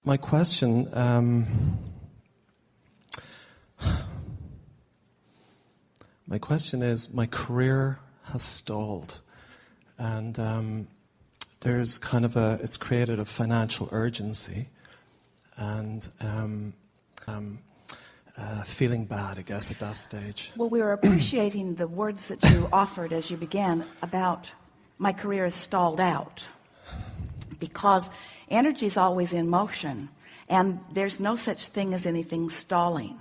My question, is, my career has stalled, and there's kind of it's created a financial urgency, and feeling bad, I guess, at that stage. Well, we were appreciating the words that you offered as you began about my career is stalled out, because energy is always in motion, and there's no such thing as anything stalling.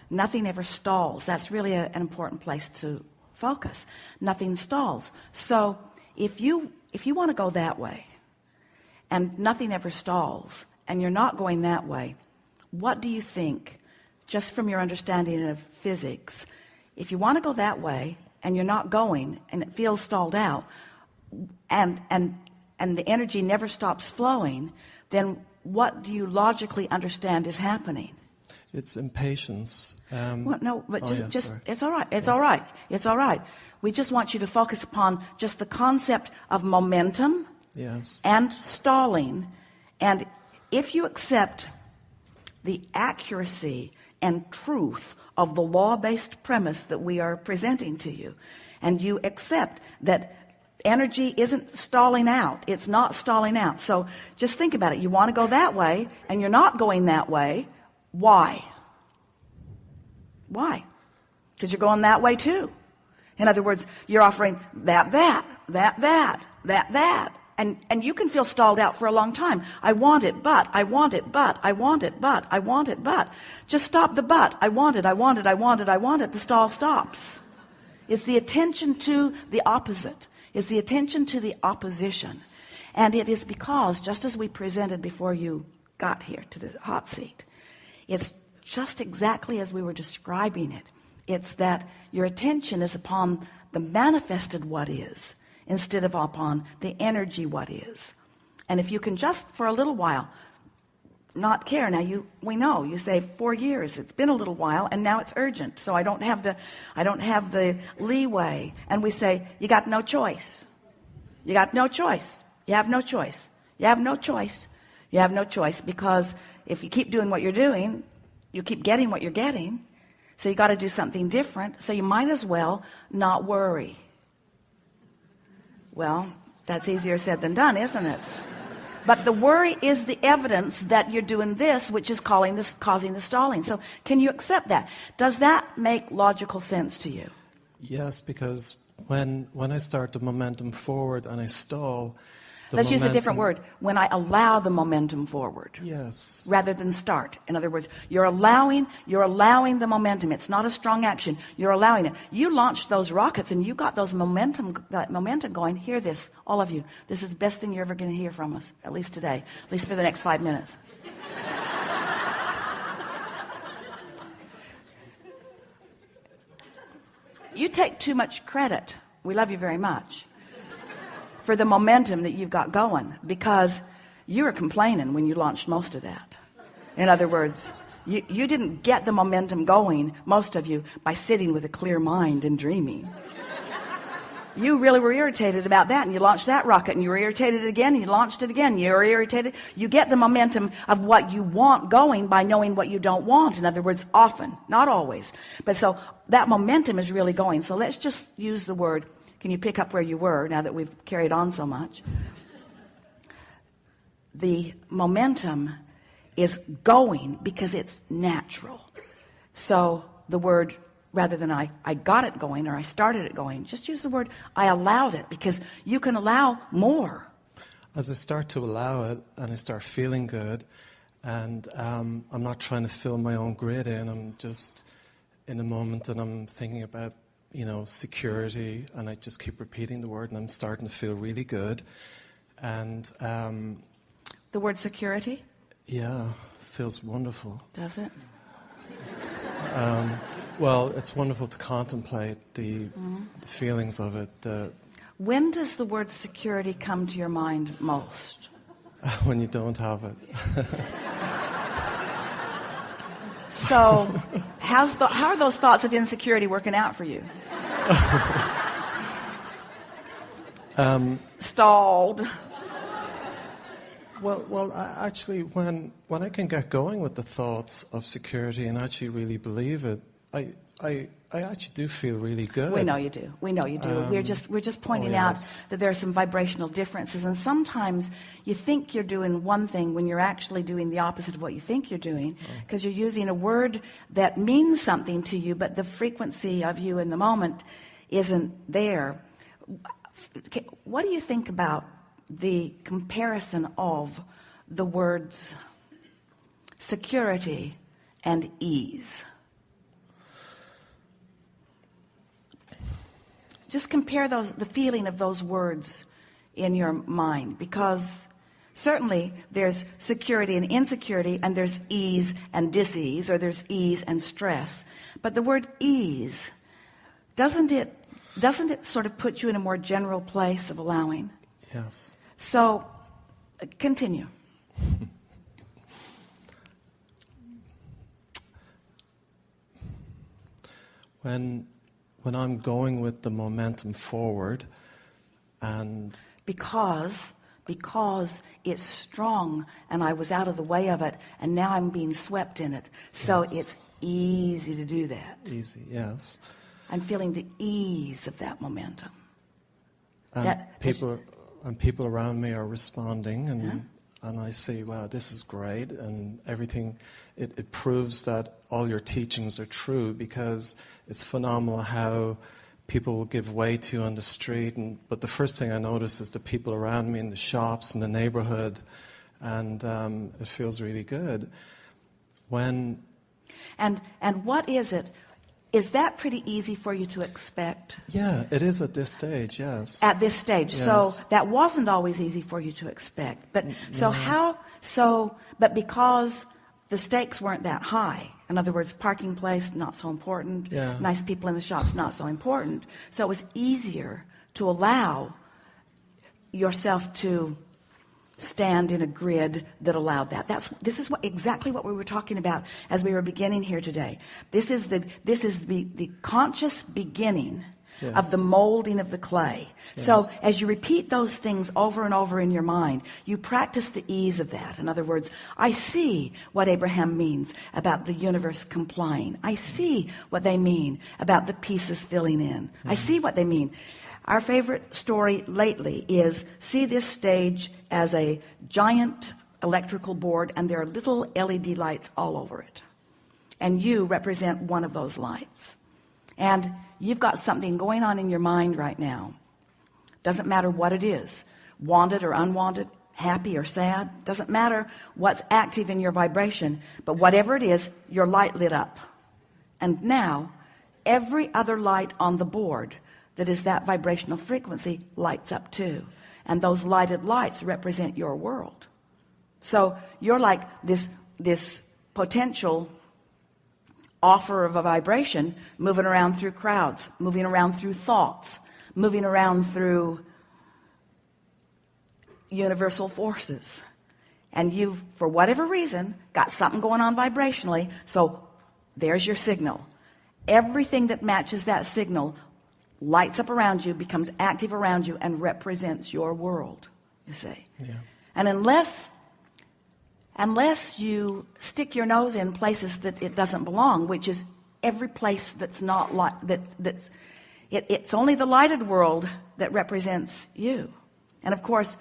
Nothing ever stalls. That's really an important place to focus. Nothing stalls. So if you want to go that way, and nothing ever stalls, and you're not going that way, what do you think, just from your understanding of physics, if you want to go that way and you're not going and it feels stalled out, and the energy never stops flowing, then what do you logically understand is happening? It's impatience. Well, no, but just sorry. it's all right. It's Yes. all right. It's all right. We just want you to focus upon just the concept of momentum, Yes. and stalling. And if you accept the accuracy and truth of the law-based premise that we are presenting to you, and you accept that energy isn't stalling out, it's not stalling out. So just think about it. You want to go that way and you're not going that way. Why? Because you're going that way too. In other words, you're offering that, and you can feel stalled out for a long time. I want it, but just stop the but. I want it. The stall stops. It's the attention to the opposite. It's the attention to the opposition. And it is because, just as we presented before you got here to the hot seat, it's just exactly as we were describing it. It's that your attention is upon the manifested what is, instead of upon the energy what is. And if you can just for a little while not care. Now we know you say 4 years, it's been a little while, and now it's urgent, so I don't have the leeway. And we say, you got no choice. You got no choice. You have no choice. You have no choice. You have no choice, because if you keep doing what you're doing, you keep getting what you're getting. So you got to do something different. So you might as well not worry. Well, that's easier said than done, isn't it? But the worry is the evidence that you're doing this, which is causing the stalling. So can you accept that? Does that make logical sense to you? Yes, because when I start the momentum forward and I stall, let's use a different word. When I allow the momentum forward. Yes. Rather than start. In other words, you're allowing the momentum. It's not a strong action. You're allowing it. You launched those rockets and you got that momentum going. Hear this, all of you. This is the best thing you're ever going to hear from us, at least today, at least for the next 5 minutes. You take too much credit. We love you very much for the momentum that you've got going, because you were complaining when you launched most of that. In other words, you didn't get the momentum going, most of you, by sitting with a clear mind and dreaming. You really were irritated about that, and you launched that rocket, and you were irritated again, and you launched it again. You were irritated. You get the momentum of what you want going by knowing what you don't want. In other words, often, not always. But so that momentum is really going. So let's just use the word. Can you pick up where you were now that we've carried on so much? The momentum is going because it's natural. So the word, rather than I got it going or I started it going, just use the word I allowed it, because you can allow more. As I start to allow it and I start feeling good, and I'm not trying to fill my own grid in, I'm just in a moment and I'm thinking about security, and I just keep repeating the word, and I'm starting to feel really good. And the word security? Yeah, feels wonderful. Does it? Well, it's wonderful to contemplate the feelings of it. When does the word security come to your mind most? When you don't have it. So how are those thoughts of insecurity working out for you? Um, Stalled. Actually, when I can get going with the thoughts of security and actually really believe it, I actually do feel really good. We know you do. We know you do. We're just pointing out that there are some vibrational differences, and sometimes you think you're doing one thing when you're actually doing the opposite of what you think you're doing, because you're using a word that means something to you, but the frequency of you in the moment isn't there. What do you think about the comparison of the words security and ease? Just compare the feeling of those words in your mind, because certainly there's security and insecurity, and there's ease and dis-ease, or there's ease and stress. But the word ease, doesn't it sort of put you in a more general place of allowing? Yes. So, continue. When I'm going with the momentum forward, and because it's strong and I was out of the way of it, and now I'm being swept in it, so yes. It's easy to do that. Easy, yes. I'm feeling the ease of that momentum. And people around me are responding, and I say, wow, this is great, and everything, it proves that all your teachings are true, because it's phenomenal how people will give way to you on the street. But the first thing I notice is the people around me in the shops, in the neighborhood, and it feels really good. And what is it? Is that pretty easy for you to expect? Yeah, it is at this stage, yes. At this stage. Yes. So that wasn't always easy for you to expect. But but because the stakes weren't that high. In other words, parking place, not so important. Yeah. Nice people in the shops, not so important. So it was easier to allow yourself to stand in a grid that allowed that. This is exactly what we were talking about as we were beginning here today. This is the conscious beginning of the molding of the clay. Yes. So as you repeat those things over and over in your mind, you practice the ease of that. In other words, I see what Abraham means about the universe complying. I see what they mean about the pieces filling in. I see what they mean. Our favorite story lately is, see this stage as a giant electrical board, and there are little LED lights all over it. And you represent one of those lights. And you've got something going on in your mind right now. Doesn't matter what it is, wanted or unwanted, happy or sad, doesn't matter what's active in your vibration, but whatever it is, your light lit up. And now, every other light on the board that is that vibrational frequency lights up too. And those lighted lights represent your world. So you're like this potential offer of a vibration moving around through crowds, moving around through thoughts, moving around through universal forces. And you've, for whatever reason, got something going on vibrationally, so there's your signal. Everything that matches that signal lights up around you, becomes active around you, and represents your world, you see. Yeah. And unless you stick your nose in places that it doesn't belong, which is every place that's not like it's only the lighted world that represents you. And of course,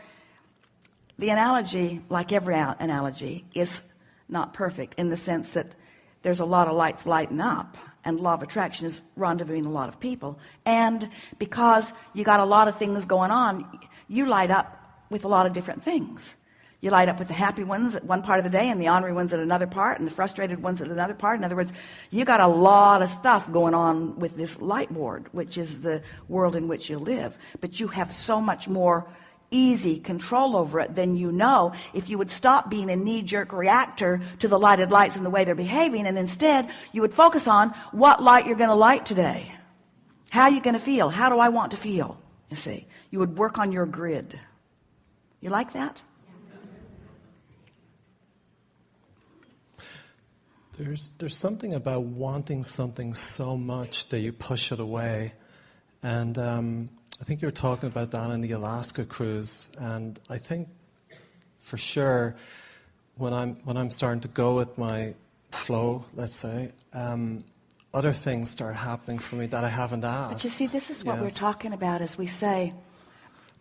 the analogy, like every analogy, is not perfect in the sense that there's a lot of lights lighting up, and law of attraction is rendezvousing a lot of people. And because you got a lot of things going on, you light up with a lot of different things. You light up with the happy ones at one part of the day, and the ornery ones at another part, and the frustrated ones at another part. In other words, you got a lot of stuff going on with this light board, which is the world in which you live. But you have so much more easy control over it than you know if you would stop being a knee-jerk reactor to the lighted lights and the way they're behaving, and instead you would focus on what light you're going to light today. How are you going to feel? How do I want to feel? You see, you would work on your grid. You like that? There's something about wanting something so much that you push it away. And I think you were talking about that on the Alaska cruise. And I think for sure, when I'm starting to go with my flow, let's say, other things start happening for me that I haven't asked. But you see, this is what we're talking about as we say,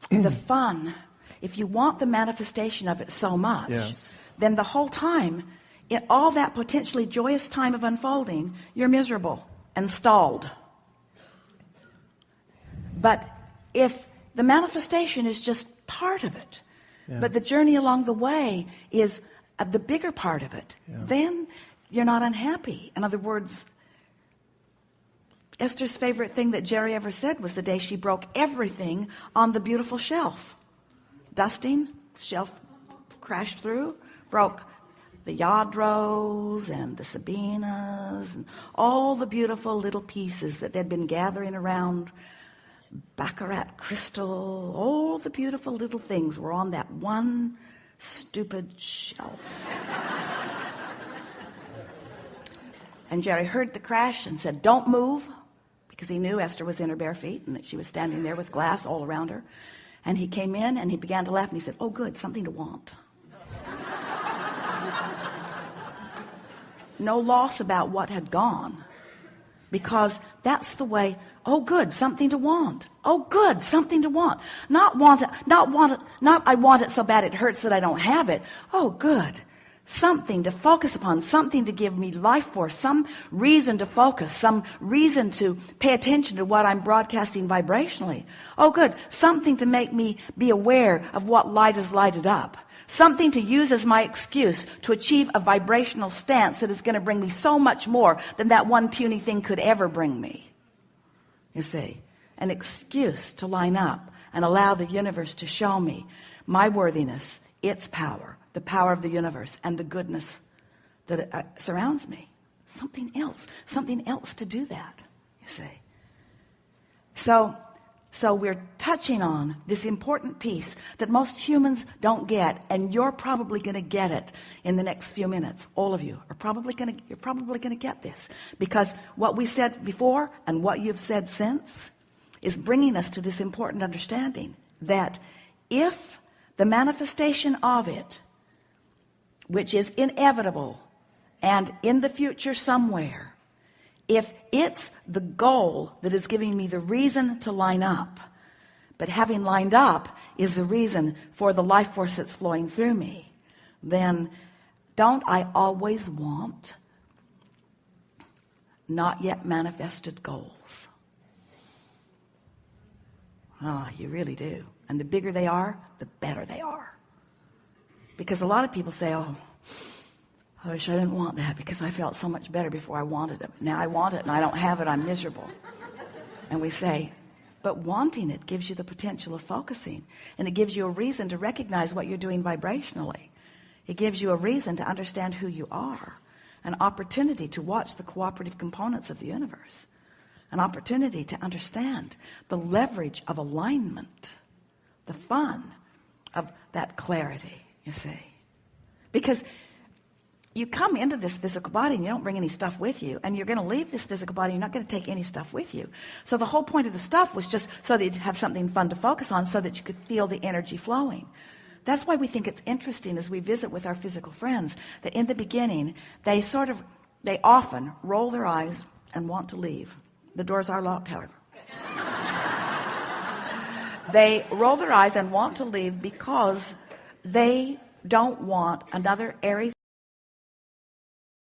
the fun. If you want the manifestation of it so much, then the whole time, in all that potentially joyous time of unfolding, you're miserable and stalled. But if the manifestation is just part of it, but the journey along the way is the bigger part of it, then you're not unhappy. In other words, Esther's favorite thing that Jerry ever said was the day she broke everything on the beautiful shelf. Dusting, shelf crashed through, broke the Yadros and the Sabinas and all the beautiful little pieces that they'd been gathering around Baccarat crystal. All the beautiful little things were on that one stupid shelf. And Jerry heard the crash and said, "Don't move," because he knew Esther was in her bare feet and that she was standing there with glass all around her. And he came in and he began to laugh and he said, "Oh, good, something to want." No loss about what had gone, because that's the way. Oh, good, something to want. Oh, good, something to want. Not want it, not I want it so bad it hurts that I don't have it. Oh, good. Something to focus upon, something to give me life force, some reason to focus, some reason to pay attention to what I'm broadcasting vibrationally. Oh, good. Something to make me be aware of what light is lighted up. Something to use as my excuse to achieve a vibrational stance that is going to bring me so much more than that one puny thing could ever bring me. You see, an excuse to line up and allow the universe to show me my worthiness, its power, the power of the universe, and the goodness that surrounds me. Something else to do that, you see. So we're touching on this important piece that most humans don't get, and you're probably going to get it in the next few minutes. All of you are probably going to get this, because what we said before and what you've said since is bringing us to this important understanding that if the manifestation of it, which is inevitable and in the future somewhere, if it's the goal that is giving me the reason to line up, but having lined up is the reason for the life force that's flowing through me, then don't I always want not yet manifested goals? Oh, you really do. And the bigger they are, the better they are. Because a lot of people say, "Oh, I wish I didn't want that because I felt so much better before I wanted it. Now I want it and I don't have it, I'm miserable." And we say, but wanting it gives you the potential of focusing, and it gives you a reason to recognize what you're doing vibrationally. It gives you a reason to understand who you are, an opportunity to watch the cooperative components of the universe, an opportunity to understand the leverage of alignment, the fun of that clarity, you see. Because you come into this physical body and you don't bring any stuff with you, and you're going to leave this physical body, you're not going to take any stuff with you. So the whole point of the stuff was just so that you'd have something fun to focus on, so that you could feel the energy flowing. That's why we think it's interesting as we visit with our physical friends that in the beginning they often roll their eyes and want to leave. The doors are locked, however. They roll their eyes and want to leave because they don't want another airy